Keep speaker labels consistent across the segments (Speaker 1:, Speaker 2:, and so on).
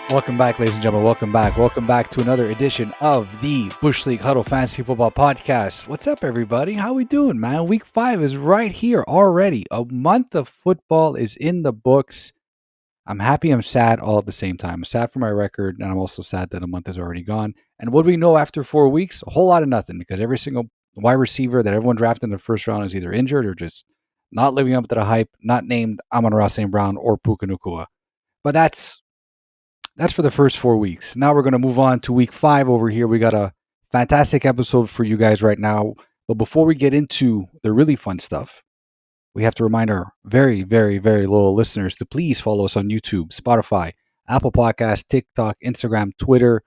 Speaker 1: Welcome back, ladies and gentlemen. Welcome back. Welcome back to another edition of the Bush League Huddle Fantasy Football Podcast. What's up, everybody? How we doing, man? Week 5 is right here already. A month of football is in the books. I'm happy, I'm sad all at the same time. I'm sad for my record, and I'm also sad that a month is already gone. And what do we know after 4 weeks? A whole lot of nothing, because every single wide receiver that everyone drafted in the first round is either injured or just not living up to the hype, not named Amon-Ra St. Brown or Puka Nacua. But that's for the first 4 weeks. Now we're going to move on to week 5 over here. We got a fantastic episode for you guys right now. But before we get into the really fun stuff, we have to remind our very, very, very loyal listeners to please follow us on YouTube, Spotify, Apple Podcasts, TikTok, Instagram, Twitter,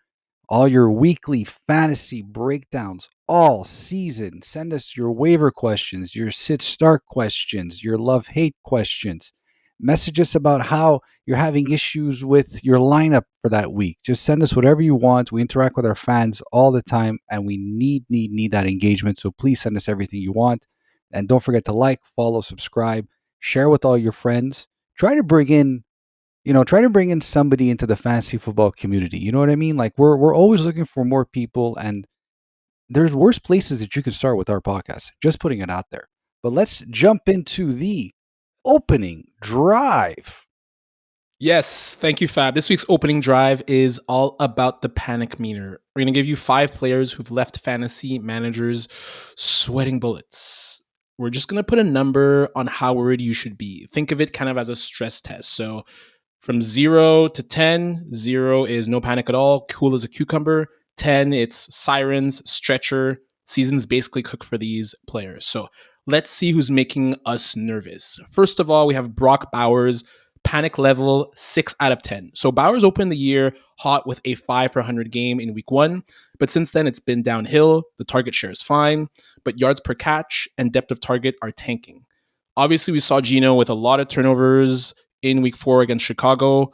Speaker 1: all your weekly fantasy breakdowns all season. Send us your waiver questions, your sit-start questions, your love-hate questions. Message us about how you're having issues with your lineup for that week. Just send us whatever you want. We interact with our fans all the time, and we need that engagement. So please send us everything you want. And don't forget to like, follow, subscribe, share with all your friends. Try to bring in somebody into the fantasy football community. You know what I mean? Like we're always looking for more people, and there's worse places that you can start with our podcast. Just putting it out there. But let's jump into the opening drive.
Speaker 2: Yes, thank you, Fab. This week's opening drive is all about the panic meter. We're going to give you 5 players who've left fantasy managers sweating bullets. We're just going to put a number on how worried you should be. Think of it kind of as a stress test. So from 0 to 10, 0 is no panic at all, cool as a cucumber. 10, it's sirens, stretcher. Season's basically cooked for these players. So let's see who's making us nervous. First of all, we have Brock Bowers. Panic level 6 out of 10. So Bowers opened the year hot with a 5 for 100 game in week 1, but since then it's been downhill. The target share is fine, but yards per catch and depth of target are tanking. Obviously, we saw Geno with a lot of turnovers in week 4 against Chicago.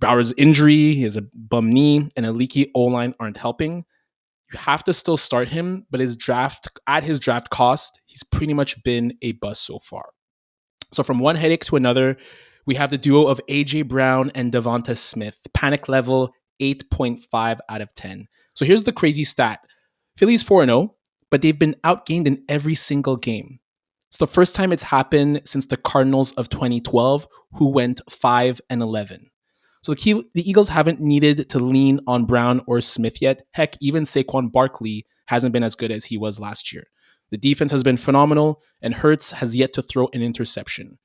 Speaker 2: Bowers' injury, he has a bum knee, and a leaky O-line aren't helping. You have to still start him, but his draft cost, he's pretty much been a bust so far. So from one headache to another, we have the duo of A.J. Brown and Devonta Smith. Panic level 8.5 out of 10. So here's the crazy stat. Philly's 4-0, but they've been outgained in every single game. It's the first time it's happened since the Cardinals of 2012, who went 5-11. So the Eagles haven't needed to lean on Brown or Smith yet. Heck, even Saquon Barkley hasn't been as good as he was last year. The defense has been phenomenal, and Hurts has yet to throw an interception.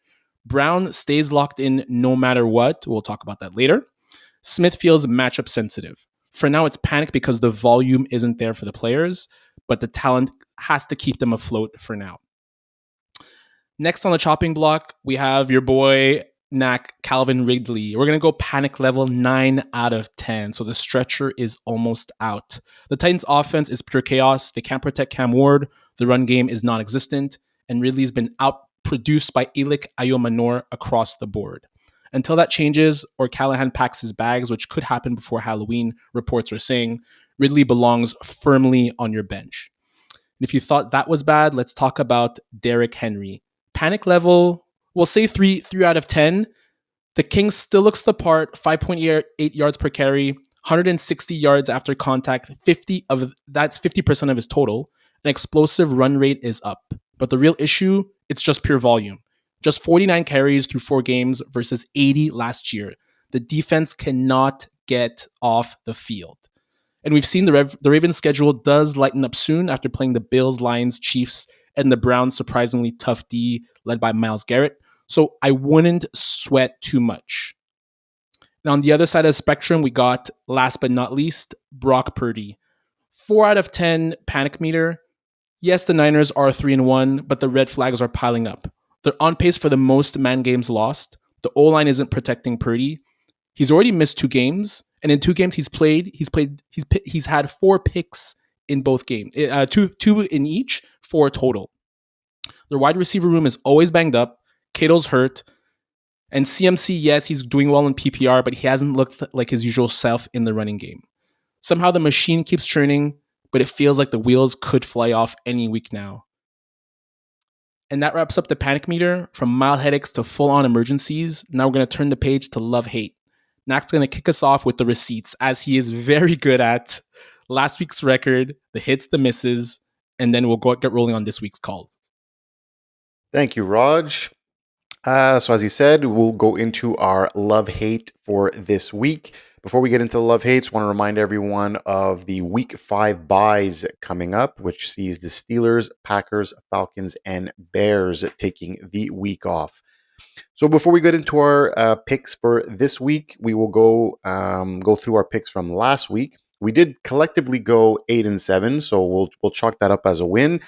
Speaker 2: Brown stays locked in no matter what. We'll talk about that later. Smith feels matchup sensitive. For now, it's panic because the volume isn't there for the players, but the talent has to keep them afloat for now. Next on the chopping block, we have your boy, Calvin Ridley. We're going to go panic level 9 out of 10. So the stretcher is almost out. The Titans offense is pure chaos. They can't protect Cam Ward. The run game is non-existent. And Ridley's been outproduced by Elik Ayomanor across the board. Until that changes or Callahan packs his bags, which could happen before Halloween, reports are saying, Ridley belongs firmly on your bench. And if you thought that was bad, let's talk about Derrick Henry. Panic level, we'll say 3 out of 10. The King still looks the part, 5.8 yards per carry, 160 yards after contact, that's 50% of his total. An explosive run rate is up. But the real issue, it's just pure volume. Just 49 carries through 4 games versus 80 last year. The defense cannot get off the field. And we've seen the Ravens schedule does lighten up soon after playing the Bills, Lions, Chiefs, and the Browns' surprisingly tough D led by Myles Garrett. So I wouldn't sweat too much. Now on the other side of the spectrum, we got, last but not least, Brock Purdy. 4 out of 10 panic meter. Yes, the Niners are 3-1, but the red flags are piling up. They're on pace for the most man games lost. The O-line isn't protecting Purdy. He's already missed 2 games, and in 2 games he's had 4 picks in both games. 2 in each, 4 total. Their wide receiver room is always banged up. Kittle's hurt. And CMC, yes, he's doing well in PPR, but he hasn't looked like his usual self in the running game. Somehow the machine keeps churning, but it feels like the wheels could fly off any week now. And that wraps up the panic meter. From mild headaches to full-on emergencies. Now we're going to turn the page to love-hate. Nach's going to kick us off with the receipts, as he is very good at last week's record, the hits, the misses, and then we'll get rolling on this week's call.
Speaker 3: Thank you, Raj. So as he said, we'll go into our love-hate for this week. Before we get into the love-hates, I want to remind everyone of the Week 5 buys coming up, which sees the Steelers, Packers, Falcons, and Bears taking the week off. So before we get into our picks for this week, we will go through our picks from last week. We did collectively go 8-7, so we'll chalk that up as a win.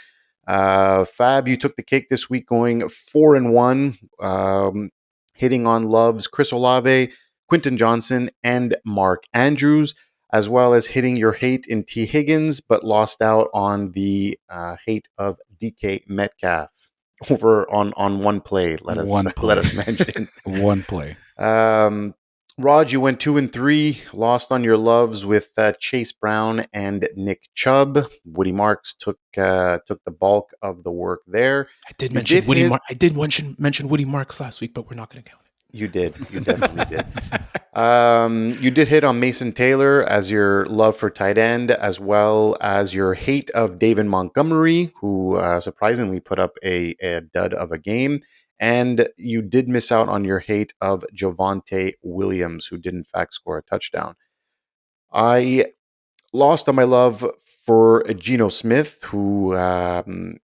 Speaker 3: Fab, you took the cake this week, going 4-1, hitting on loves Chris Olave, Quentin Johnson, and Mark Andrews, as well as hitting your hate in T. Higgins, but lost out on the hate of DK Metcalf over on one play. Let us mention
Speaker 1: one play.
Speaker 3: Raj, you went 2-3, lost on your loves with Chase Brown and Nick Chubb. Woody Marks took the bulk of the work there.
Speaker 2: I did mention Woody Marks last week, but we're not going to count it.
Speaker 3: You did. You definitely did. You did hit on Mason Taylor as your love for tight end, as well as your hate of David Montgomery, who surprisingly put up a dud of a game. And you did miss out on your hate of Javonte Williams, who did in fact score a touchdown. I lost on my love for Geno Smith, who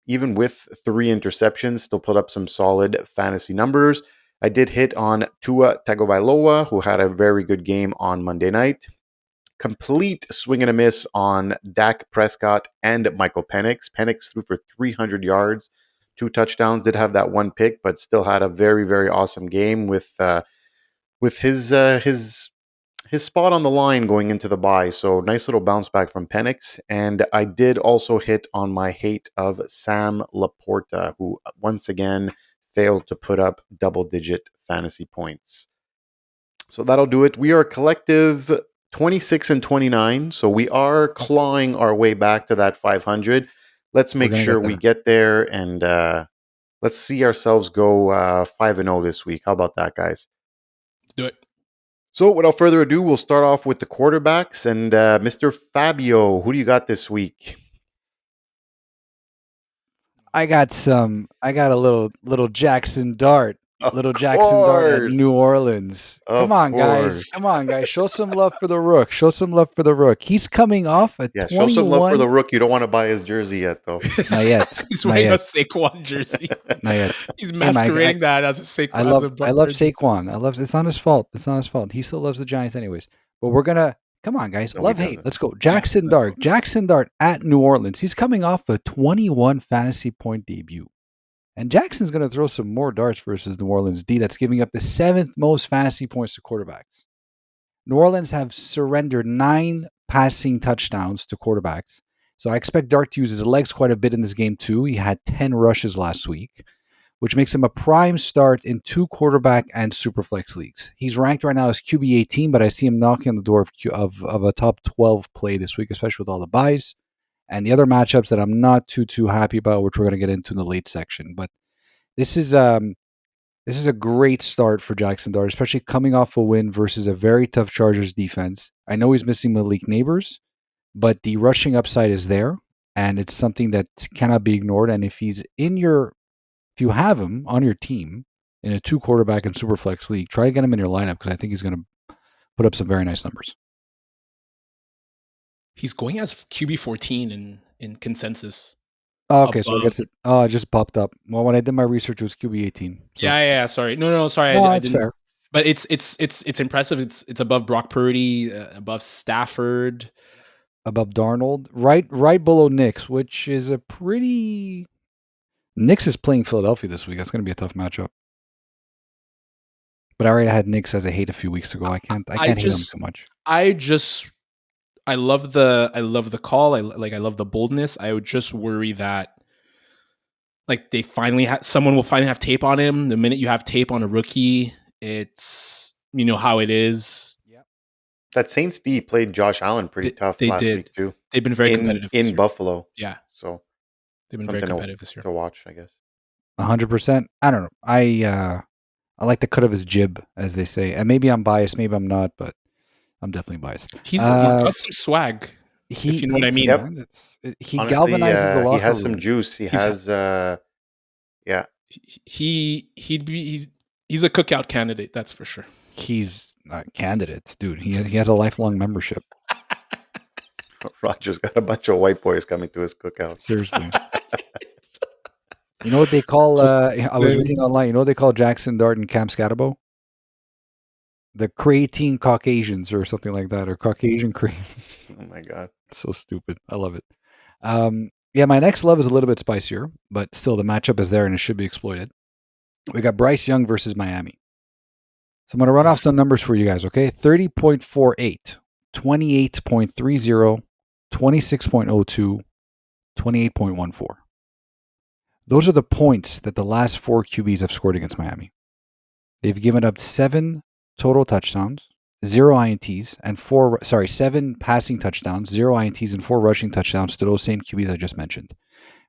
Speaker 3: even with 3 interceptions still put up some solid fantasy numbers. I did hit on Tua Tagovailoa, who had a very good game on Monday night. Complete swing and a miss on Dak Prescott and Michael Penix. Penix threw for 300 yards, 2 touchdowns, did have that 1 pick, but still had a very, very awesome game with his spot on the line going into the bye. So nice little bounce back from Penix. And I did also hit on my hate of Sam Laporta, who once again failed to put up double-digit fantasy points. So that'll do it. We are collective 26-29, so we are clawing our way back to that 500. Let's make sure we get there, and let's see ourselves go 5-0 this week. How about that, guys?
Speaker 2: Let's do it.
Speaker 3: So without further ado, we'll start off with the quarterbacks. And Mr. Fabio, who do you got this week?
Speaker 1: I got a little Jackson Dart. Jackson Dart at New Orleans. Come on, guys. Show some love for the Rook. He's coming off a 21.
Speaker 3: Show some love for the Rook. You don't want to buy his jersey yet, though.
Speaker 1: Not yet.
Speaker 2: He's wearing a Saquon jersey.
Speaker 1: Not yet.
Speaker 2: He's masquerading that as a Saquon.
Speaker 1: I love Saquon. It's not his fault. He still loves the Giants anyways. But we're going to... Come on, guys. Love, hate. Let's go. Jackson Dart at New Orleans. He's coming off a 21 fantasy point debut. And Jackson's going to throw some more darts versus New Orleans D that's giving up the 7th most fantasy points to quarterbacks. New Orleans have surrendered 9 passing touchdowns to quarterbacks. So I expect Dart to use his legs quite a bit in this game too. He had 10 rushes last week, which makes him a prime start in 2 quarterback and superflex leagues. He's ranked right now as QB 18, but I see him knocking on the door of a top 12 play this week, especially with all the buys. And the other matchups that I'm not too happy about, which we're going to get into in the late section. But this is a great start for Jackson Dart, especially coming off a win versus a very tough Chargers defense. I know he's missing Malik Neighbors, but the rushing upside is there, and it's something that cannot be ignored. And if you have him on your team in a 2 quarterback and superflex league, try to get him in your lineup because I think he's going to put up some very nice numbers.
Speaker 2: He's going as QB 14 in consensus.
Speaker 1: Oh, okay, so I guess it just popped up. Well, when I did my research, it was QB 18. So.
Speaker 2: Yeah. Sorry, no, sorry.
Speaker 1: No, it's fair.
Speaker 2: But it's impressive. It's above Brock Purdy, above Stafford,
Speaker 1: above Darnold, right below Knicks, which is a pretty. Knicks is playing Philadelphia this week. That's going to be a tough matchup. But I already had Knicks as a hate a few weeks ago. I can't hate them so much.
Speaker 2: I love the call. I love the boldness. I would just worry that they finally someone will finally have tape on him. The minute you have tape on a rookie, it's how it is.
Speaker 3: Yeah. That Saints D played Josh Allen pretty tough last week too.
Speaker 2: They've been very competitive
Speaker 3: in Buffalo.
Speaker 2: Yeah.
Speaker 3: So
Speaker 2: they've been very competitive this year.
Speaker 3: To watch, I guess.
Speaker 1: 100%. I don't know. I like the cut of his jib, as they say. And maybe I'm biased, maybe I'm not, but I'm definitely biased.
Speaker 2: He's got some swag, if you know what I mean.
Speaker 3: Yep.
Speaker 1: Man, he
Speaker 3: Honestly,
Speaker 1: galvanizes the
Speaker 3: he
Speaker 1: locker
Speaker 3: has some
Speaker 1: room.
Speaker 3: juice. He
Speaker 2: He's-
Speaker 3: has, yeah.
Speaker 2: He's a cookout candidate, that's for sure.
Speaker 1: He's a candidate, dude. He has a lifelong membership.
Speaker 3: Roger's got a bunch of white boys coming to his cookout.
Speaker 1: Seriously. You know what they call? I was reading online. You know what they call Jackson Dart and Cam Scatterbo? The creatine Caucasians or something like that, or Caucasian cream.
Speaker 3: Oh my god,
Speaker 1: So stupid. I love it. Yeah, my next love is a little bit spicier, but still the matchup is there and it should be exploited. We got Bryce Young versus Miami. So I'm going to run off some numbers for you guys, okay? 30.48, 28.30, 26.02, 28.14. Those are the points that the last 4 QBs have scored against Miami. They've given up 7 total touchdowns, 0 INTs, and 7 passing touchdowns, 0 INTs, and 4 rushing touchdowns to those same QBs I just mentioned.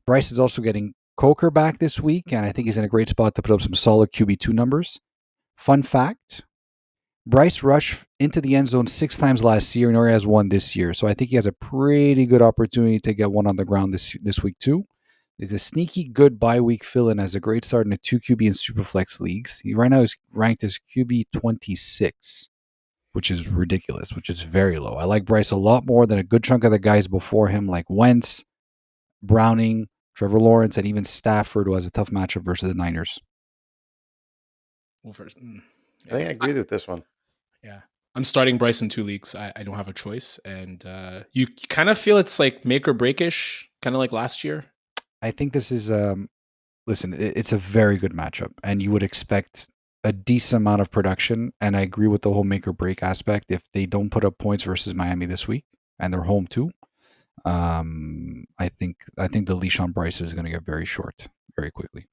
Speaker 1: Bryce is also getting Coker back this week, and I think he's in a great spot to put up some solid QB2 numbers. Fun fact, Bryce rushed into the end zone 6 times last year and already has 1 this year. So I think he has a pretty good opportunity to get 1 on the ground this week too. He's a sneaky good bye week fill-in, has a great start in the 2 QB and Superflex leagues. He right now is ranked as QB 26, which is ridiculous, which is very low. I like Bryce a lot more than a good chunk of the guys before him, like Wentz, Browning, Trevor Lawrence, and even Stafford, who has a tough matchup versus the Niners.
Speaker 3: I think I agree with this one.
Speaker 2: Yeah. I'm starting Bryce in 2 leagues. I don't have a choice. And you kind of feel it's like make or break-ish, kind of like last year.
Speaker 1: I think this is, listen, it's a very good matchup, and you would expect a decent amount of production. And I agree with the whole make or break aspect. If they don't put up points versus Miami this week, and they're home too, I think the leash on Bryce is going to get very short very quickly.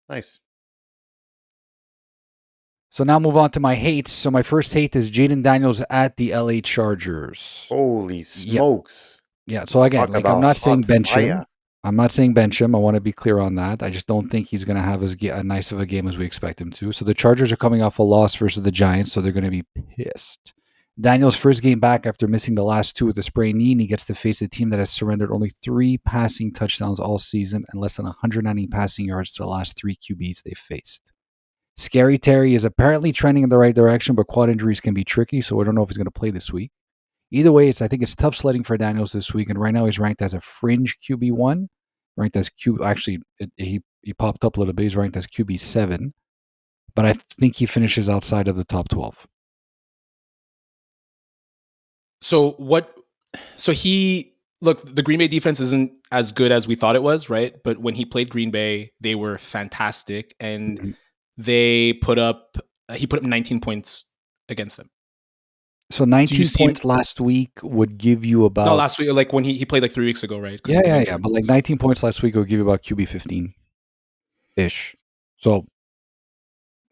Speaker 3: Nice.
Speaker 1: So now move on to my hates. So my first hate is Jayden Daniels at the LA Chargers.
Speaker 3: Holy smokes.
Speaker 1: Yeah. So again,
Speaker 3: Talk
Speaker 1: like I'm
Speaker 3: about
Speaker 1: not saying
Speaker 3: hot
Speaker 1: bench him.
Speaker 3: fire.
Speaker 1: I'm not saying bench him. I want to be clear on that. I just don't think he's going to have as nice of a game as we expect him to. So the Chargers are coming off a loss versus the Giants, so they're going to be pissed. Daniels' first game back after missing the last 2 with a sprained knee, and he gets to face a team that has surrendered only 3 passing touchdowns all season and less than 190 passing yards to the last 3 QBs they faced. Scary Terry is apparently trending in the right direction, but quad injuries can be tricky, so I don't know if he's going to play this week. Either way, I think it's tough sledding for Daniels this week, and right now he's ranked as a fringe QB1, ranked as he popped up a little bit. He's ranked as QB7, but I think he finishes outside of the top 12.
Speaker 2: So the Green Bay defense isn't as good as we thought it was, right? But when he played Green Bay, they were fantastic, and he put up 19 points against them.
Speaker 1: So 19 points last week would give you about...
Speaker 2: No, last week, like when he played like 3 weeks ago, right?
Speaker 1: Yeah. But like 19 points last week would give you about QB 15-ish. So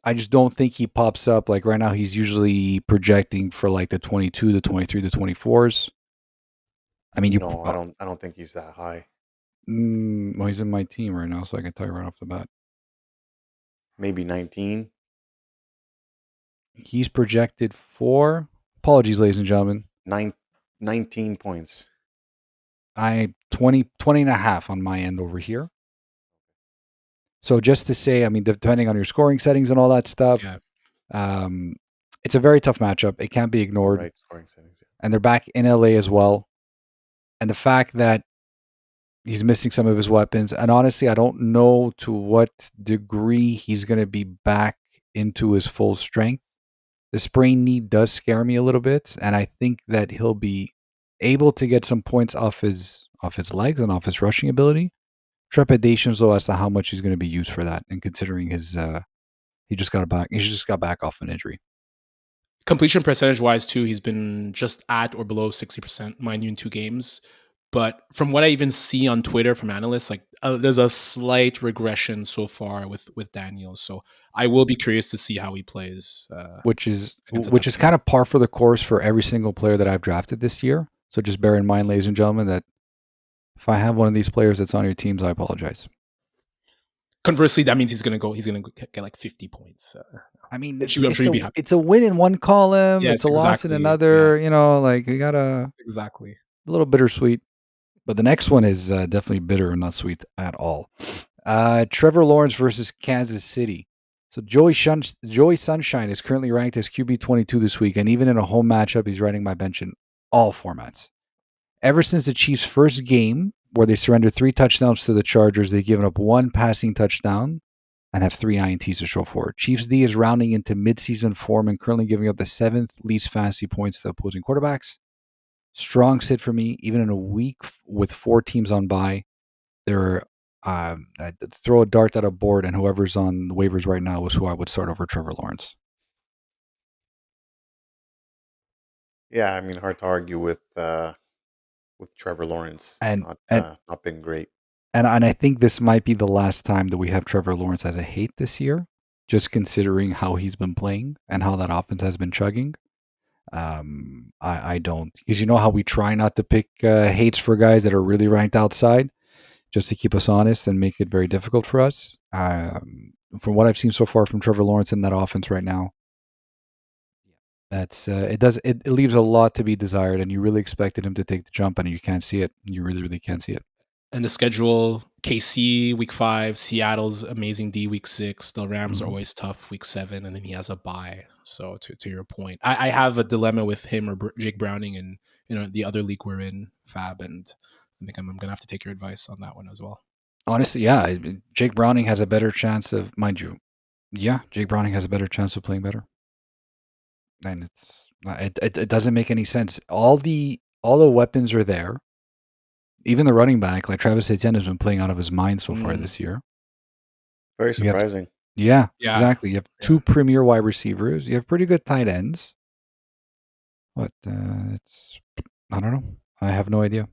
Speaker 1: I just don't think he pops up. Like right now, he's usually projecting for like the 22, the 23, the 24s. I mean,
Speaker 3: I don't think he's that high.
Speaker 1: Well, he's in my team right now, so I can tell you right off the bat.
Speaker 3: Maybe 19.
Speaker 1: He's projected for... Apologies, ladies and gentlemen.
Speaker 3: 19 points.
Speaker 1: 20 and a half on my end over here. So just to say, I mean, depending on your scoring settings and all that stuff, it's a very tough matchup. It can't be ignored.
Speaker 3: Right, scoring settings. Yeah.
Speaker 1: And they're back in LA as well. And the fact that he's missing some of his weapons, and honestly, I don't know to what degree he's going to be back into his full strength. The sprained knee does scare me a little bit, and I think that he'll be able to get some points off his legs and off his rushing ability. Trepidations though as to how much he's going to be used for that, and considering his he just got back off an injury.
Speaker 2: Completion percentage wise too, he's been just at or below 60%, mind you, in 2 games. But from what I even see on Twitter from analysts, like there's a slight regression so far with Daniels. So I will be curious to see how he plays.
Speaker 1: Which is kind of par for the course for every single player that I've drafted this year. So just bear in mind, ladies and gentlemen, that if I have one of these players that's on your teams, I apologize.
Speaker 2: Conversely, that means he's gonna get like 50 points.
Speaker 1: I mean,
Speaker 2: I'm sure you'd be happy.
Speaker 1: it's a win in one column, it's
Speaker 2: Yes,
Speaker 1: a loss in
Speaker 2: exactly.
Speaker 1: another.
Speaker 2: Yeah,
Speaker 1: Like we got a
Speaker 2: exactly.
Speaker 1: little bittersweet. But the next one is definitely bitter and not sweet at all. Trevor Lawrence versus Kansas City. So Joey Sunshine is currently ranked as QB 22 this week, and even in a home matchup, he's riding my bench in all formats. Ever since the Chiefs' first game, where they surrendered 3 touchdowns to the Chargers, they've given up 1 passing touchdown and have 3 INTs to show for it. Chiefs D is rounding into midseason form and currently giving up the 7th least fantasy points to opposing quarterbacks. Strong sit for me, even in a week with 4 teams on bye. They're throw a dart at a board, and whoever's on the waivers right now is who I would start over Trevor Lawrence.
Speaker 3: Yeah, I mean, hard to argue with Trevor Lawrence.
Speaker 1: And
Speaker 3: Not been great.
Speaker 1: and I think this might be the last time that we have Trevor Lawrence as a hate this year, just considering how he's been playing and how that offense has been chugging. I don't, because you know how we try not to pick hates for guys that are really ranked outside, just to keep us honest and make it very difficult for us. From what I've seen so far from Trevor Lawrence in that offense right now, that's it leaves a lot to be desired, and you really expected him to take the jump, and you can't see it. You really, really can't see it.
Speaker 2: And the schedule: KC week 5, Seattle's amazing D week 6. The Rams are always tough week 7, and then he has a bye. So to your point, I have a dilemma with him or Jake Browning, and the other league we're in, Fab, and I think I'm gonna have to take your advice on that one as well.
Speaker 1: Honestly, yeah, Jake Browning has a better chance of, mind you, Jake Browning has a better chance of playing better. And it doesn't make any sense. All the weapons are there. Even the running back, like Travis Etienne, has been playing out of his mind so far this year.
Speaker 3: Very surprising.
Speaker 1: Yeah,
Speaker 2: Yeah.
Speaker 1: exactly. You have 2 premier wide receivers. You have pretty good tight ends. But I don't know. I have no idea.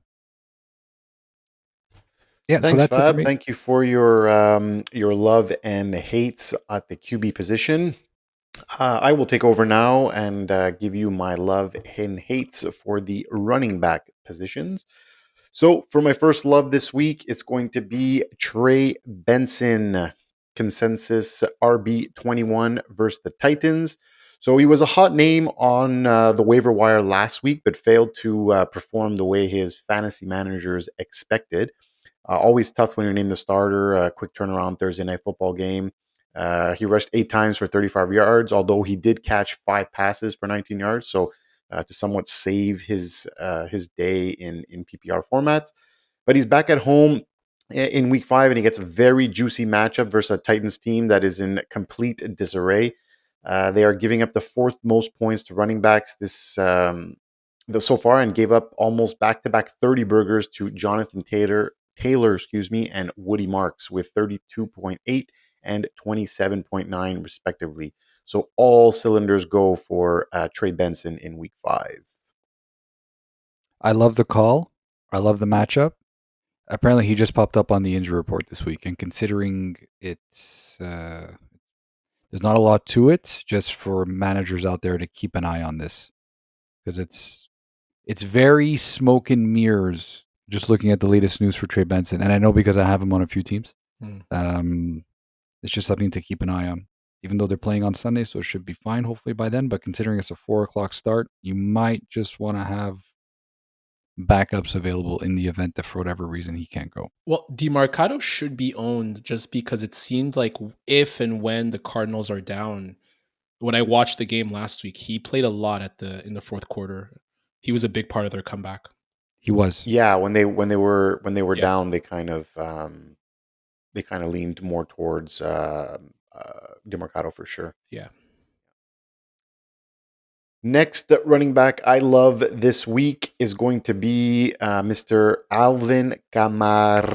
Speaker 1: Yeah,
Speaker 3: Thanks,
Speaker 1: so that's
Speaker 3: Fab.
Speaker 1: it for me.
Speaker 3: Thank you for your love and hates at the QB position. I will take over now and give you my love and hates for the running back positions. So, for my first love this week, it's going to be Trey Benson, consensus RB21 versus the Titans. So, he was a hot name on the waiver wire last week, but failed to perform the way his fantasy managers expected. Always tough when you're named the starter. Quick turnaround Thursday night football game. He rushed 8 times for 35 yards, although he did catch 5 passes for 19 yards. So to somewhat save his day in PPR formats. But he's back at home in week 5, and he gets a very juicy matchup versus a Titans team that is in complete disarray. They are giving up the 4th most points to running backs so far, and gave up almost back-to-back 30 burgers to Jonathan Taylor, and Woody Marks with 32.8 and 27.9 respectively. So all cylinders go for Trey Benson in week 5.
Speaker 1: I love the call. I love the matchup. Apparently, he just popped up on the injury report this week, and considering it's there's not a lot to it, just for managers out there to keep an eye on this, because it's very smoke and mirrors. Just looking at the latest news for Trey Benson, and I know because I have him on a few teams. It's just something to keep an eye on. Even though they're playing on Sunday, so it should be fine, hopefully by then. But considering it's a 4:00 start, you might just want to have backups available in the event that for whatever reason he can't go.
Speaker 2: Well, DeMarcado should be owned just because it seemed like if and when the Cardinals are down. When I watched the game last week, he played a lot in the 4th quarter. He was a big part of their comeback.
Speaker 1: He was.
Speaker 3: Yeah, when they were down, they kind of leaned more towards DeMarcado for sure.
Speaker 2: Yeah.
Speaker 3: Next running back I love this week is going to be Mr. Alvin Kamara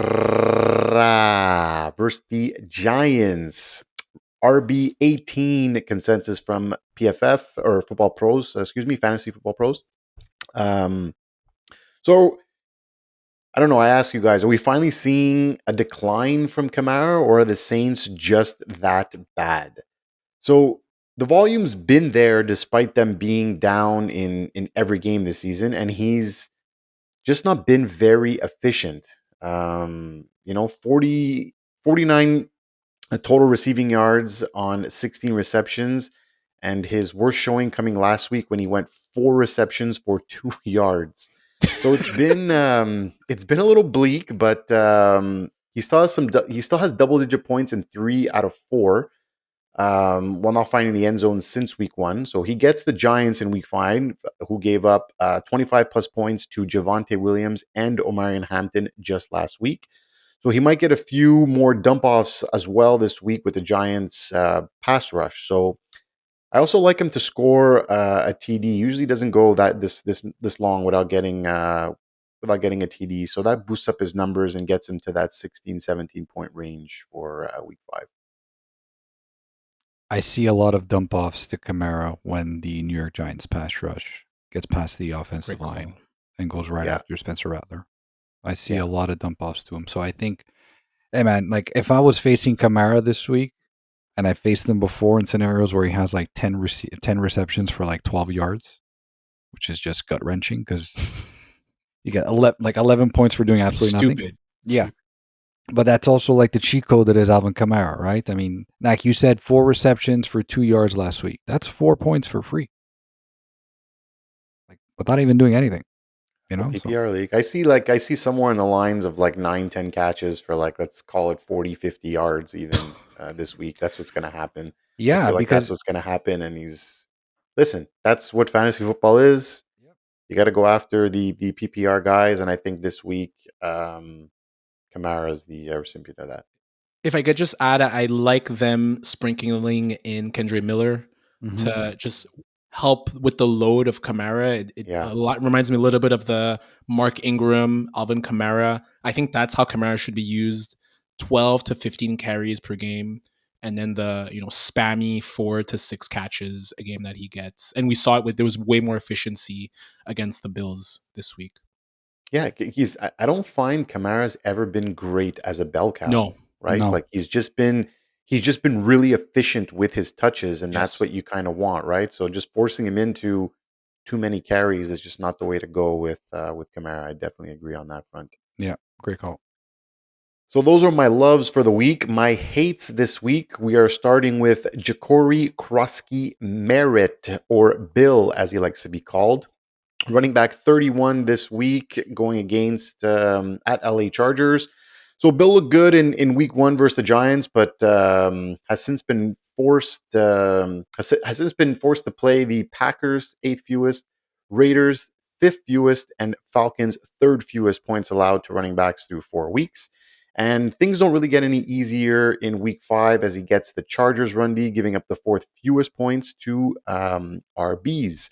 Speaker 3: versus the Giants. RB18 consensus from PFF or Football Pros, Fantasy Football Pros. So I don't know. I ask you guys, are we finally seeing a decline from Kamara, or are the Saints just that bad? So the volume's been there despite them being down in every game this season, and he's just not been very efficient. 49 a total receiving yards on 16 receptions, and his worst showing coming last week when he went 4 receptions for 2 yards. So it's been a little bleak, but he still has double digit points in 3 out of 4, while not finding the end zone since week 1. So he gets the Giants in week 5, who gave up 25 plus points to Javonte Williams and Omarion Hampton just last week. So he might get a few more dump offs as well this week with the Giants pass rush. So I also like him to score a TD. Usually doesn't go this long without getting a TD. So that boosts up his numbers and gets him to that 16, 17 point range for week 5.
Speaker 1: I see a lot of dump offs to Kamara when the New York Giants pass rush gets past the offensive
Speaker 2: Great call.
Speaker 1: line and goes right
Speaker 3: Yeah.
Speaker 1: after Spencer Rattler. I see
Speaker 3: Yeah.
Speaker 1: a lot of dump offs to him. So I think, hey man, like if I was facing Kamara this week and I faced him before in scenarios where he has like 10 receptions for like 12 yards, which is just gut wrenching because you get 11 points for doing absolutely nothing.
Speaker 2: Stupid.
Speaker 1: Yeah.
Speaker 2: Stupid.
Speaker 1: But that's also like the cheat code that is Alvin Kamara, right? I mean, like you said, 4 receptions for 2 yards last week. That's 4 points for free. Like without even doing anything. You
Speaker 3: For
Speaker 1: know? So,
Speaker 3: PPR league. I see somewhere in the lines of like 9, 10 catches for like, let's call it 40, 50 yards even this week. That's what's going to happen. I
Speaker 1: yeah,
Speaker 3: feel like that's
Speaker 1: because
Speaker 3: what's going to happen. And listen, that's what fantasy football is. You got to go after the PPR guys. And I think this week, Kamara is the recipient of that.
Speaker 2: If I could just add, I like them sprinkling in Kendre Miller to just help with the load of Kamara. It
Speaker 3: Yeah.
Speaker 2: a lot reminds me a little bit of the Mark Ingram, Alvin Kamara. I think that's how Kamara should be used: 12 to 15 carries per game, and then the spammy 4 to 6 catches a game that he gets. And we saw it there was way more efficiency against the Bills this week.
Speaker 3: Yeah, I don't find Kamara's ever been great as a bell cow,
Speaker 2: No,
Speaker 3: right?
Speaker 1: No.
Speaker 3: Like he's just been really efficient with his touches, and that's
Speaker 2: yes.
Speaker 3: what you kind of want, right? So just forcing him into too many carries is just not the way to go with Kamara. I definitely agree on that front.
Speaker 1: Yeah, great call.
Speaker 3: So those are my loves for the week. My hates this week, we are starting with Jacory Croskey-Merritt, or Bill, as he likes to be called. Running back 31 this week, going against at LA Chargers. So Bill looked good in week 1 versus the Giants, but has since been forced to play the Packers 8th fewest, Raiders 5th fewest, and Falcons 3rd fewest points allowed to running backs through 4 weeks. And things don't really get any easier in week 5 as he gets the Chargers run D, giving up the 4th fewest points to RBs.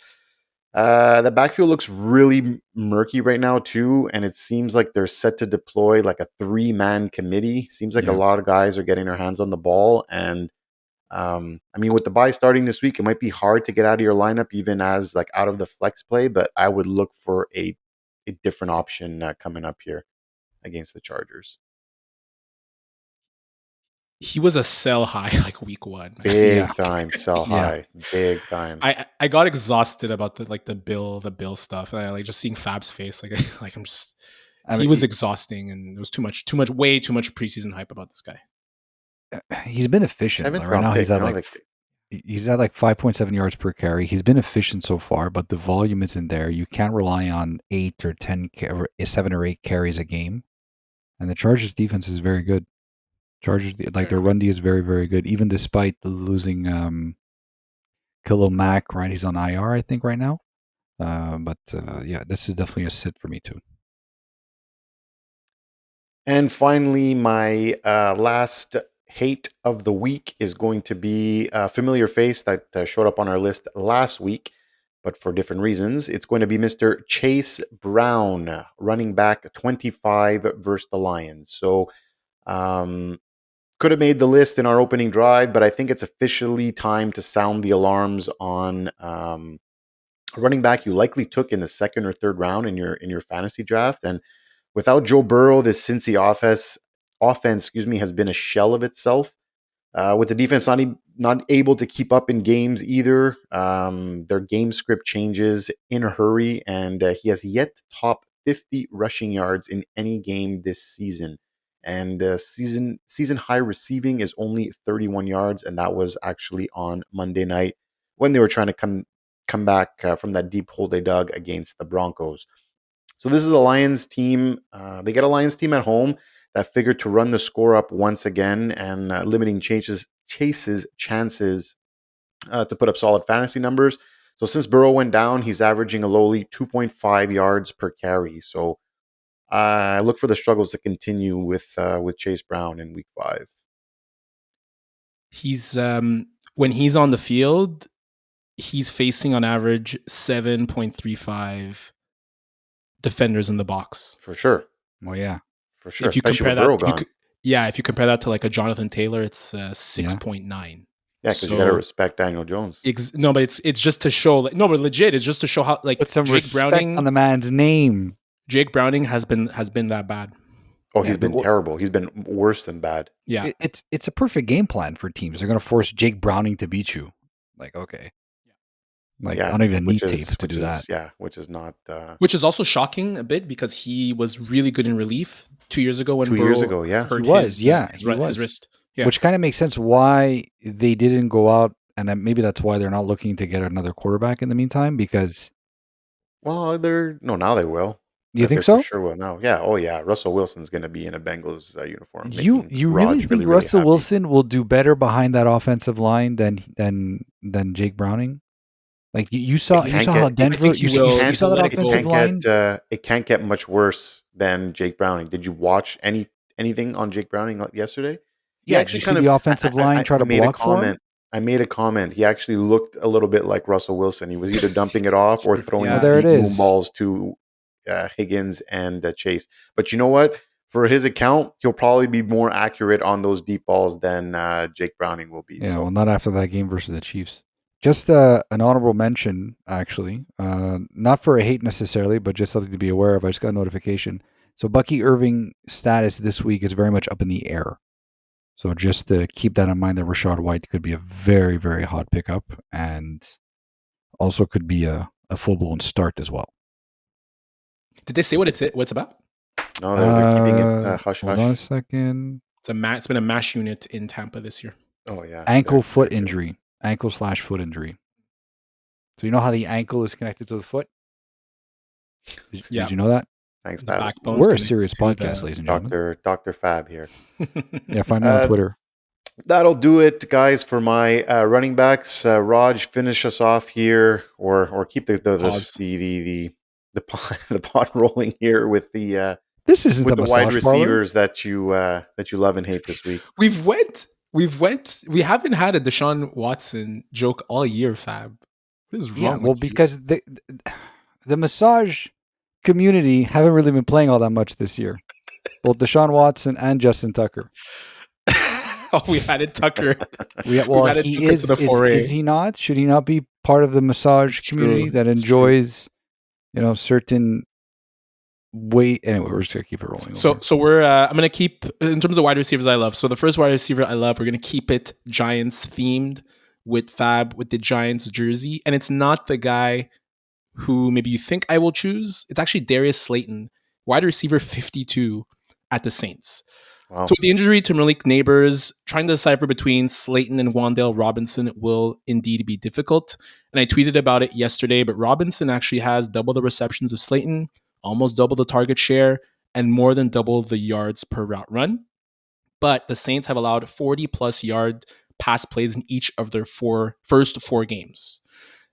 Speaker 3: The backfield looks really murky right now too, and it seems like they're set to deploy like a 3-man committee. Seems like a
Speaker 1: Yeah.
Speaker 3: lot of guys are getting their hands on the ball, and I mean, with the bye starting this week, it might be hard to get out of your lineup even as like out of the flex play. But I would look for a different option coming up here against the Chargers.
Speaker 2: He was a sell high like week 1.
Speaker 3: Big
Speaker 1: Yeah.
Speaker 3: time, sell
Speaker 1: Yeah.
Speaker 3: high, big time.
Speaker 2: I got exhausted about the Bill stuff. Like just seeing Fab's face, like I'm just
Speaker 1: I
Speaker 2: he
Speaker 1: mean,
Speaker 2: was exhausting, and there was way too much preseason hype about this guy.
Speaker 1: he's been efficient. Like
Speaker 3: 7th
Speaker 1: right
Speaker 3: round
Speaker 1: now,
Speaker 3: pick.
Speaker 1: he's at
Speaker 3: No,
Speaker 1: like he's at like 5.7 yards per carry. He's been efficient so far, but the volume isn't there. You can't rely on 8 or 10, 7 or 8 carries a game. And the Chargers defense is very good. Chargers like their run D is very, very good, even despite the losing Khalil Mack. Right, he's on IR, I think, right now. But yeah, this is definitely a sit for me too.
Speaker 3: And finally, my last hate of the week is going to be a familiar face that showed up on our list last week, but for different reasons. It's going to be Mr. Chase Brown, running back 25 versus the Lions. So, could have made the list in our opening drive, but I think it's officially time to sound the alarms on a running back you likely took in the 2nd or 3rd round in your fantasy draft. And without Joe Burrow, this Cincy offense, has been a shell of itself. With the defense not able to keep up in games either, their game script changes in a hurry, and he has yet to top 50 rushing yards in any game this season. And season high receiving is only 31 yards, and that was actually on Monday night when they were trying to come back from that deep hole they dug against the Broncos. So this is a Lions team. They get a Lions team at home that figured to run the score up once again and limiting Chase's chances to put up solid fantasy numbers. So since Burrow went down, he's averaging a lowly 2.5 yards per carry. So I look for the struggles to continue with Chase Brown in Week 5.
Speaker 2: He's when he's on the field, he's facing on average 7.35 defenders in the box.
Speaker 3: For sure.
Speaker 1: Well, yeah.
Speaker 3: For sure.
Speaker 2: If you
Speaker 3: especially
Speaker 2: compare
Speaker 3: with Burrow
Speaker 2: that,
Speaker 3: gone.
Speaker 2: if you compare that to like a Jonathan Taylor, it's 6.9.
Speaker 3: Yeah, because you got to respect Daniel Jones.
Speaker 2: No, but it's just to show. Like, no, but legit, it's just to show how like
Speaker 1: Put some
Speaker 2: Jake
Speaker 1: respect
Speaker 2: Browning
Speaker 1: on the man's name.
Speaker 2: Jake Browning has been that bad.
Speaker 3: Oh, he's been terrible. He's been worse than bad.
Speaker 2: Yeah,
Speaker 1: It's a perfect game plan for teams. They're going to force Jake Browning to beat you. Like, okay. Like, I don't even need tape to do that.
Speaker 3: Yeah, which is not.
Speaker 2: Which is also shocking a bit because he was really good in relief 2 years ago when
Speaker 3: 2 years ago,
Speaker 2: hurt
Speaker 1: he was,
Speaker 2: his wrist. Yeah.
Speaker 1: Which kind of makes sense why they didn't go out, and maybe that's why they're not looking to get another quarterback in the meantime, because...
Speaker 3: Well, now they will.
Speaker 1: You think so?
Speaker 3: For sure will now. Yeah. Oh, yeah. Russell Wilson's going to be in a Bengals uniform.
Speaker 1: You really think Russell Wilson will do better behind that offensive line than Jake Browning? Like you saw how Denver. You saw that offensive line.
Speaker 3: It can't get much worse than Jake Browning. Did you watch anything on Jake Browning yesterday?
Speaker 1: Yeah, actually, see the offensive line try to block for him.
Speaker 3: I made a comment. He actually looked a little bit like Russell Wilson. He was either dumping it off or throwing deep balls to Higgins and Chase. But you know what? For his account, he'll probably be more accurate on those deep balls than Jake Browning will be.
Speaker 1: Yeah, well, not after that game versus the Chiefs. Just an honorable mention, actually. Not for a hate necessarily, but just something to be aware of. I just got a notification. So Bucky Irving's status this week is very much up in the air. So just to keep that in mind, that Rachaad White could be a very, very hot pickup and also could be a full-blown start as well.
Speaker 2: Did they say what it's about?
Speaker 3: No, they're keeping it hush-hush.
Speaker 1: Hold on a second.
Speaker 2: It's been a mash unit in Tampa this year.
Speaker 3: Oh, yeah.
Speaker 1: Ankle/foot injury. Ankle/foot injury. So you know how the ankle is connected to the foot? Did you know that?
Speaker 3: Thanks, Fab.
Speaker 1: We're a serious podcast, ladies and gentlemen.
Speaker 3: Dr. Fab here.
Speaker 1: Yeah, find me on Twitter.
Speaker 3: That'll do it, guys, for my running backs. Raj, finish us off here, or keep the pot rolling here with the
Speaker 1: this isn't
Speaker 3: with
Speaker 1: the
Speaker 3: wide receivers that you love and hate this week.
Speaker 2: We haven't had a Deshaun Watson joke all year, Fab. What is wrong?
Speaker 1: Well, because the massage community haven't really been playing all that much this year. Both Deshaun Watson and Justin Tucker.
Speaker 2: Oh, we added Tucker.
Speaker 1: He is he not? Should he not be part of the massage community that enjoys, certain way? Anyway, we're just gonna keep it rolling.
Speaker 2: So we're I'm gonna keep in terms of wide receivers I love. So the first wide receiver I love, we're gonna keep it Giants themed with Fab with the Giants jersey, and it's not the guy who maybe you think I will choose. It's actually Darius Slayton, wide receiver 52 at the Saints. Wow. So with the injury to Malik Neighbors, trying to decipher between Slayton and Wan'Dale Robinson will indeed be difficult. And I tweeted about it yesterday, but Robinson actually has double the receptions of Slayton, almost double the target share, and more than double the yards per route run. But the Saints have allowed 40-plus yard pass plays in each of their first four games.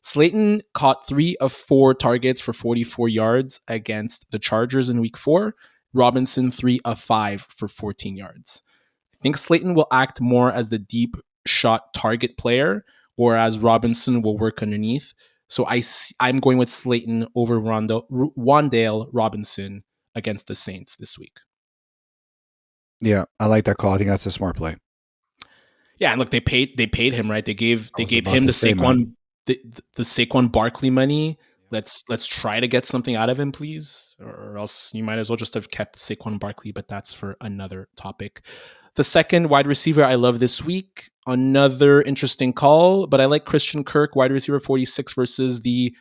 Speaker 2: Slayton caught 3 of 4 targets for 44 yards against the Chargers in week 4. Robinson 3 of 5 for 14 yards. I think Slayton will act more as the deep shot target player, whereas Robinson will work underneath. So I'm going with Slayton over Wan'Dale Robinson against the Saints this week.
Speaker 1: Yeah, I like that call. I think that's a smart play.
Speaker 2: Yeah, and look, they paid him, right? They gave him the Saquon Barkley money. Let's try to get something out of him, please, or else you might as well just have kept Saquon Barkley, but that's for another topic. The second wide receiver I love this week, another interesting call, but I like Christian Kirk, wide receiver 46 versus the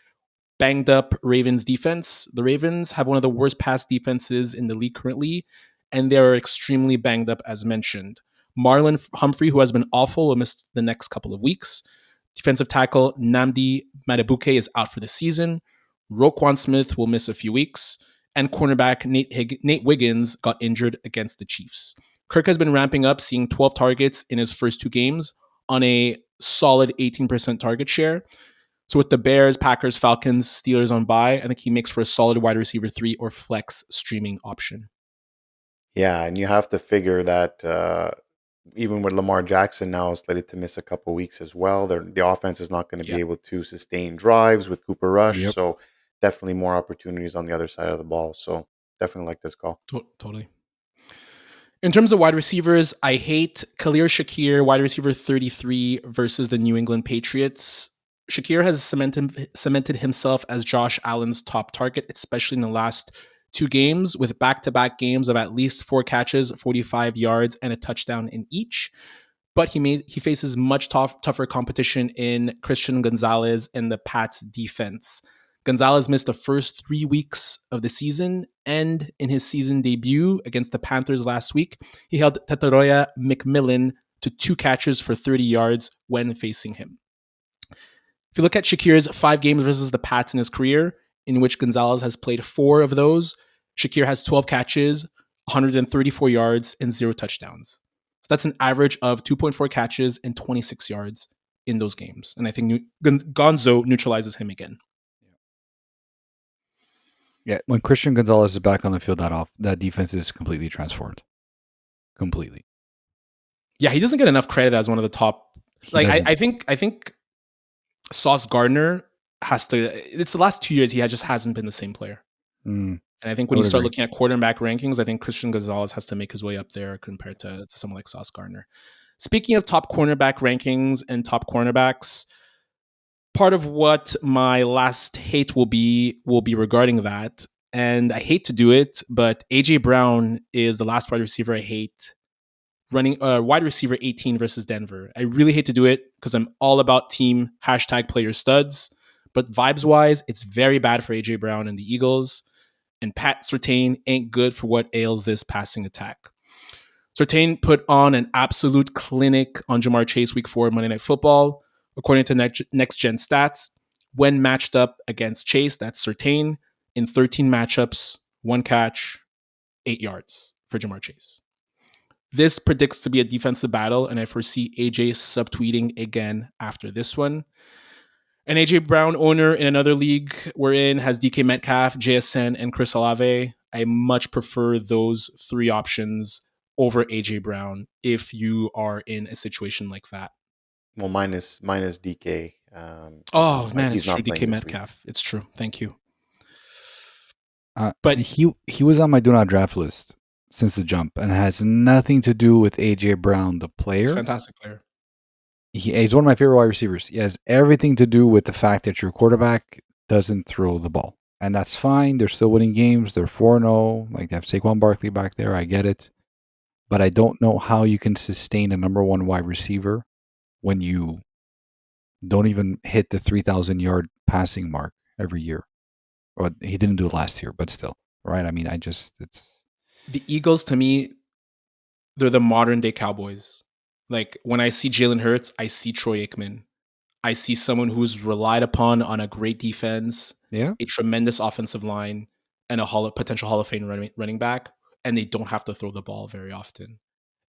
Speaker 2: banged up Ravens defense. The Ravens have one of the worst pass defenses in the league currently, and they're extremely banged up, as mentioned. Marlon Humphrey, who has been awful, will miss the next couple of weeks. Defensive tackle Nnamdi Madubuike is out for the season. Roquan Smith will miss a few weeks. And cornerback Nate Wiggins got injured against the Chiefs. Kirk has been ramping up, seeing 12 targets in his first 2 games on a solid 18% target share. So with the Bears, Packers, Falcons, Steelers on bye, I think he makes for a solid wide receiver 3 or flex streaming option.
Speaker 3: Yeah, and you have to figure that even with Lamar Jackson now slated to miss a couple weeks as well, the offense is not going to be able to sustain drives with Cooper Rush.
Speaker 1: Yep.
Speaker 3: So definitely more opportunities on the other side of the ball. So definitely like this call.
Speaker 2: Totally. In terms of wide receivers, I hate Khalil Shakir, wide receiver 33 versus the New England Patriots. Shakir has cemented himself as Josh Allen's top target, especially in the last 2 games, with back-to-back games of at least 4 catches, 45 yards, and a touchdown in each. But he faces much tougher competition in Christian Gonzalez and the Pats defense. Gonzalez missed the first 3 weeks of the season, and in his season debut against the Panthers last week, he held Tataroya McMillan to 2 catches for 30 yards when facing him. If you look at Shakir's 5 games versus the Pats in his career, in which Gonzalez has played 4 of those, Shakir has 12 catches, 134 yards, and 0 touchdowns. So that's an average of 2.4 catches and 26 yards in those games. And I think Gonzo neutralizes him again.
Speaker 1: Yeah, when Christian Gonzalez is back on the field, that defense is completely transformed. Completely.
Speaker 2: Yeah, he doesn't get enough credit as one of the top. I think Sauce Gardner has to. It's the last 2 years he just hasn't been the same player. And I think when you start looking at quarterback rankings, I think Christian Gonzalez has to make his way up there compared to someone like Sauce Gardner. Speaking of top cornerback rankings and top cornerbacks, part of what my last hate will be regarding that. And I hate to do it, but AJ Brown is the last wide receiver I hate. Running wide receiver 18 versus Denver. I really hate to do it because I'm all about team #player studs. But vibes-wise, it's very bad for AJ Brown and the Eagles. And Pat Surtain ain't good for what ails this passing attack. Surtain put on an absolute clinic on Ja'Marr Chase week 4 Monday Night Football. According to Next Gen Stats, when matched up against Chase, that's Surtain, in 13 matchups, 1 catch, 8 yards for Ja'Marr Chase. This predicts to be a defensive battle, and I foresee AJ subtweeting again after this one. An AJ Brown owner in another league we're in has DK Metcalf, JSN, and Chris Olave. I much prefer those 3 options over AJ Brown if you are in a situation like that.
Speaker 3: Well, minus DK.
Speaker 2: It's true. DK Metcalf. It's true. Thank you.
Speaker 1: But he was on my do not draft list since the jump, and it has nothing to do with AJ Brown, the player.
Speaker 2: He's a fantastic player.
Speaker 1: He's one of my favorite wide receivers. He has everything to do with the fact that your quarterback doesn't throw the ball. And that's fine. They're still winning games. They're 4-0. Like, they have Saquon Barkley back there. I get it. But I don't know how you can sustain a number 1 wide receiver when you don't even hit the 3,000-yard passing mark every year. Or he didn't do it last year, but still. Right? I mean, it's...
Speaker 2: The Eagles, to me, they're the modern-day Cowboys. Like, when I see Jalen Hurts, I see Troy Aikman. I see someone who's relied upon on a great defense, a tremendous offensive line, and a potential Hall of Fame running back, and they don't have to throw the ball very often.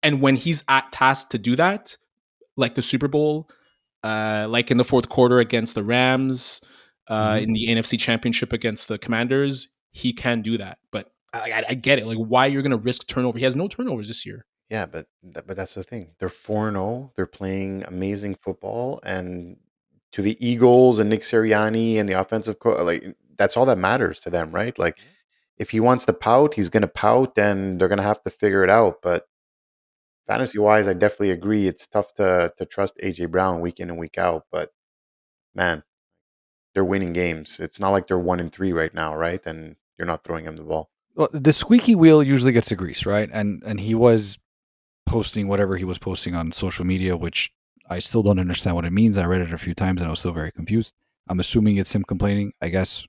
Speaker 2: And when he's tasked to do that, like the Super Bowl, like in the 4th quarter against the Rams, in the NFC Championship against the Commanders, he can do that. But I get it. Like, why you're going to risk turnover? He has no turnovers this year.
Speaker 3: Yeah, but that's the thing. They're 4-0. They're playing amazing football, and to the Eagles and Nick Sirianni and the offensive that's all that matters to them, right? Like, if he wants to pout, he's going to pout, and they're going to have to figure it out. But fantasy-wise, I definitely agree. It's tough to trust AJ Brown week in and week out. But man, they're winning games. It's not like they're 1-3 right now, right? And you're not throwing him the ball.
Speaker 1: Well, the squeaky wheel usually gets the grease, right? And he was posting whatever he was posting on social media, which I still don't understand what it means. I read it a few times and I was still very confused. I'm assuming it's him complaining, I guess.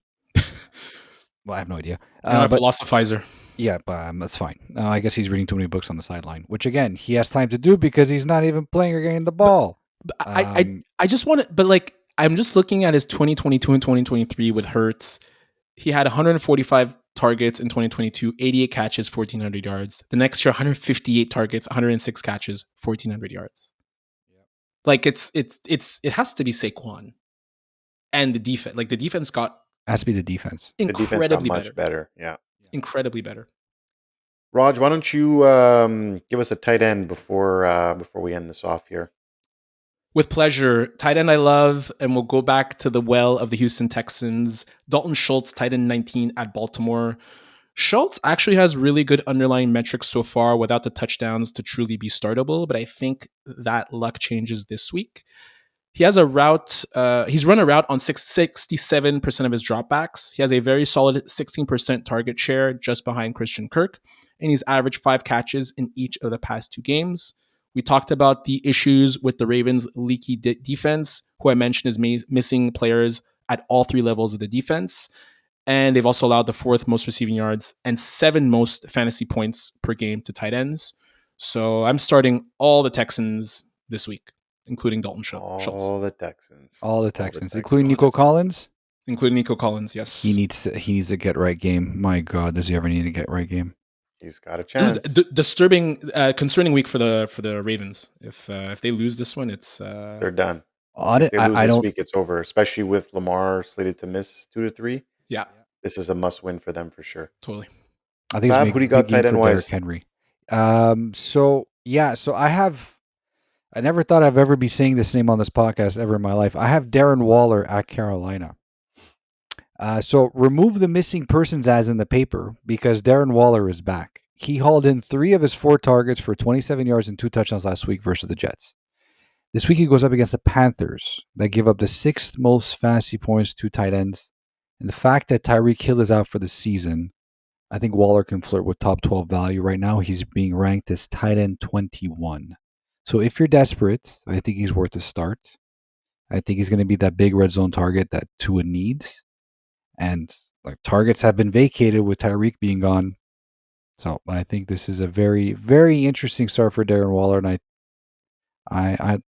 Speaker 1: Well, I have no idea.
Speaker 2: I'm a philosophizer.
Speaker 1: Yeah, but that's fine. I guess he's reading too many books on the sideline, which again he has time to do because he's not even playing or getting the
Speaker 2: But,
Speaker 1: ball.
Speaker 2: but I just want to, but like I'm just looking at his 2022 and 2023 with Hurts. He had 145 targets in 2022, 88 catches, 1,400 yards. The next year, 158 targets, 106 catches, 1,400 yards. Like it has to be Saquon and the defense. Like the defense got
Speaker 1: It has to be the defense.
Speaker 3: The defense got
Speaker 2: incredibly
Speaker 3: much better. Yeah.
Speaker 2: incredibly better.
Speaker 3: Raj, why don't you give us a tight end before we end this off here?
Speaker 2: With pleasure. Tight end I love, and we'll go back to the well of the Houston Texans. Dalton Schultz, tight end 19 at Baltimore. Schultz actually has really good underlying metrics so far without the touchdowns to truly be startable, but I think that luck changes this week. He has a route, he's run a route on 67% of his dropbacks. He has a very solid 16% target share just behind Christian Kirk, and he's averaged 5 catches in each of the past 2 games. We talked about the issues with the Ravens' leaky defense, who I mentioned is missing players at all 3 levels of the defense. And they've also allowed the 4th most receiving yards and 7 most fantasy points per game to tight ends. So I'm starting all the Texans this week, including Dalton Schultz.
Speaker 3: All the Texans.
Speaker 1: Including Nico Collins.
Speaker 2: Including Nico Collins, yes.
Speaker 1: He needs a get right game. My God, does he ever need a get right game?
Speaker 3: He's got a chance.
Speaker 2: This is disturbing, concerning week for the Ravens. If they lose this one, it's
Speaker 3: they're done.
Speaker 1: If
Speaker 3: they lose this week, it's over. Especially with Lamar slated to miss 2 to 3.
Speaker 2: Yeah,
Speaker 3: this is a must-win for them for sure.
Speaker 2: Totally.
Speaker 1: I think
Speaker 3: Fab, who do you got tight end wise?
Speaker 1: Derrick Henry. So I never thought I'd ever be saying this name on this podcast ever in my life. I have Darren Waller at Carolina. So remove the missing persons as in the paper because Darren Waller is back. He hauled in 3 of his 4 targets for 27 yards and 2 touchdowns last week versus the Jets. This week he goes up against the Panthers that give up the 6th most fantasy points to tight ends. And the fact that Tyreek Hill is out for the season, I think Waller can flirt with top 12 value right now. He's being ranked as tight end 21. So if you're desperate, I think he's worth a start. I think he's going to be that big red zone target that Tua needs. And like targets have been vacated with Tyreek being gone. So I think this is a very, very interesting start for Darren Waller, and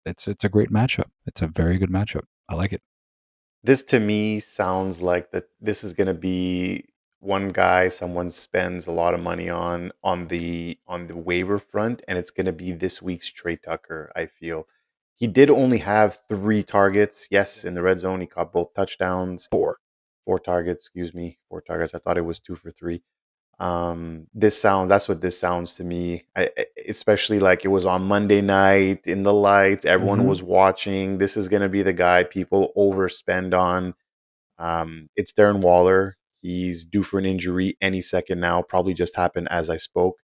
Speaker 1: it's a great matchup. It's a very good matchup. I like it.
Speaker 3: This to me sounds like that this is going to be one guy someone spends a lot of money on the waiver front, and it's going to be this week's Trey Tucker. I feel he did only have 3 targets. Yes, in the red zone, he caught both touchdowns. 4 targets. Excuse me, 4 targets. I thought it was 2 for 3. That's what this sounds to me. Especially like it was on Monday night in the lights, everyone was watching. This is going to be the guy people overspend on. It's Darren Waller. He's due for an injury any second now. Probably just happened as I spoke.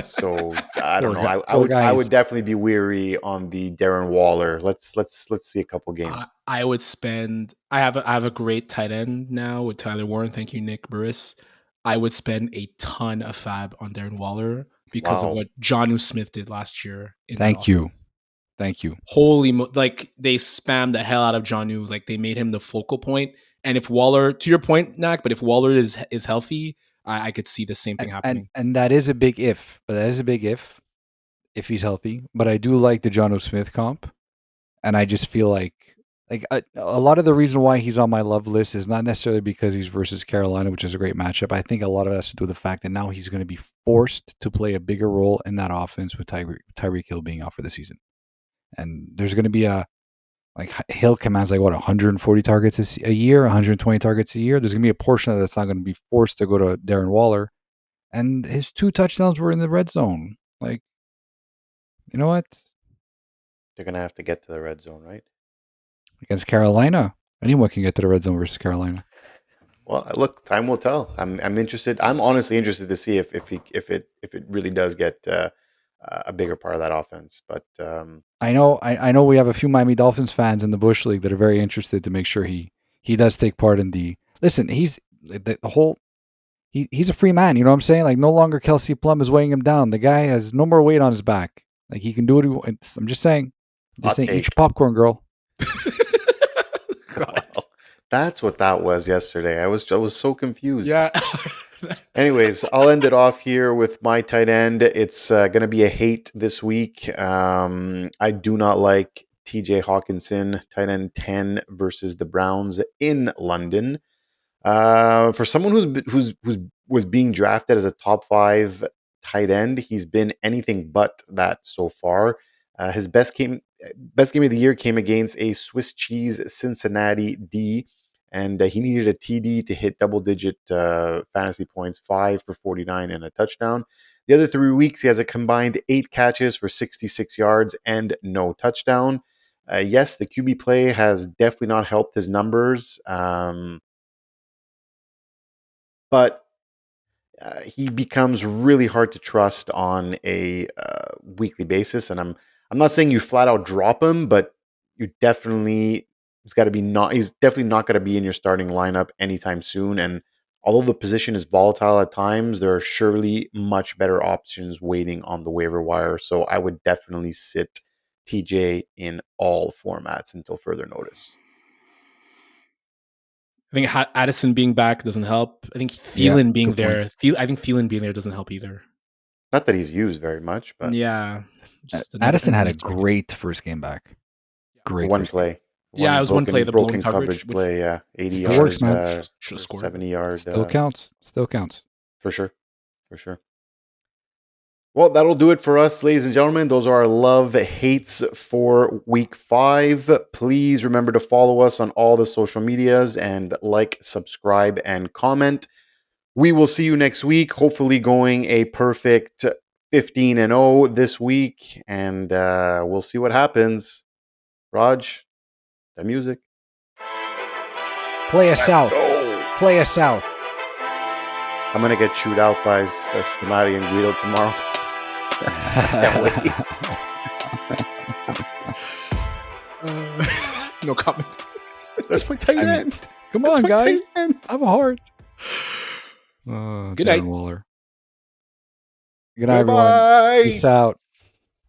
Speaker 3: So I don't know. I would definitely be weary on the Darren Waller. Let's see a couple games.
Speaker 2: I would spend. I have a great tight end now with Tyler Warren. Thank you, Nick Burris. I would spend a ton of fab on Darren Waller because of what Jonnu Smith did last year.
Speaker 1: Thank you.
Speaker 2: Holy like they spammed the hell out of Jonnu. Like they made him the focal point. And if Waller, to your point, Nak, but if Waller is healthy, I could see the same thing happening.
Speaker 1: And that is a big if. But that is a big if he's healthy. But I do like the Jonnu Smith comp, and I just feel like a lot of the reason why he's on my love list is not necessarily because he's versus Carolina, which is a great matchup. I think a lot of it has to do with the fact that now he's going to be forced to play a bigger role in that offense with Tyreek Hill being out for the season. And there's going to be Hill commands 140 targets a year, 120 targets a year. There's going to be a portion of that's not going to be forced to go to Darren Waller. And his 2 touchdowns were in the red zone. Like, you know what?
Speaker 3: They're going to have to get to the red zone, right?
Speaker 1: Against Carolina. Anyone can get to the red zone versus Carolina.
Speaker 3: Well, look, time will tell. I'm interested. I'm honestly interested to see if it really does get a bigger part of that offense. But
Speaker 1: I know we have a few Miami Dolphins fans in the Bush League that are very interested to make sure he does take part in the. Listen, he's he's a free man. You know what I'm saying? Like no longer Kelsey Plum is weighing him down. The guy has no more weight on his back. Like he can do what I'm just saying. Eat your popcorn, girl.
Speaker 3: Well, That's what that was yesterday. I was so confused.
Speaker 2: Yeah.
Speaker 3: Anyways, I'll end it off here with my tight end. It's going to be a hate this week. I do not like TJ Hockenson, tight end 10 versus the Browns in London. For someone who's was being drafted as a top 5 tight end, he's been anything but that so far. His best game of the year came against a Swiss cheese Cincinnati D, and he needed a TD to hit double-digit fantasy points, 5 for 49 and a touchdown. The other 3 weeks, he has a combined 8 catches for 66 yards and no touchdown. Yes, the QB play has definitely not helped his numbers, but he becomes really hard to trust on a weekly basis. And I'm not saying you flat out drop him, but you definitely he's definitely not going to be in your starting lineup anytime soon. And although the position is volatile at times, there are surely much better options waiting on the waiver wire. So I would definitely sit TJ in all formats until further notice.
Speaker 2: I think Addison being back doesn't help. I think Thielen being there. I think Thielen being there doesn't help either.
Speaker 3: Not that he's used very much, but
Speaker 2: yeah.
Speaker 1: Addison had a great first game back. Great
Speaker 3: one play.
Speaker 2: It was one play, the
Speaker 3: broken
Speaker 2: blown
Speaker 3: coverage play. Yeah, 80
Speaker 1: still
Speaker 3: yards,
Speaker 1: works, man.
Speaker 3: 70 yards.
Speaker 1: Still counts.
Speaker 3: For sure. Well, that'll do it for us, ladies and gentlemen. Those are our love hates for week 5. Please remember to follow us on all the social medias and like, subscribe, and comment. We will see you next week, hopefully going a perfect 15-0 this week, and we'll see what happens. Raj, the music.
Speaker 1: Play us out. Play us out.
Speaker 3: I'm going to get chewed out by Stamati and Guido tomorrow. Can't wait.
Speaker 2: No comment.
Speaker 3: That's my tight end.
Speaker 1: Come on, guys. I have a heart.
Speaker 2: Good
Speaker 1: Darren
Speaker 2: night.
Speaker 1: Waller. Good night, everyone. Peace out.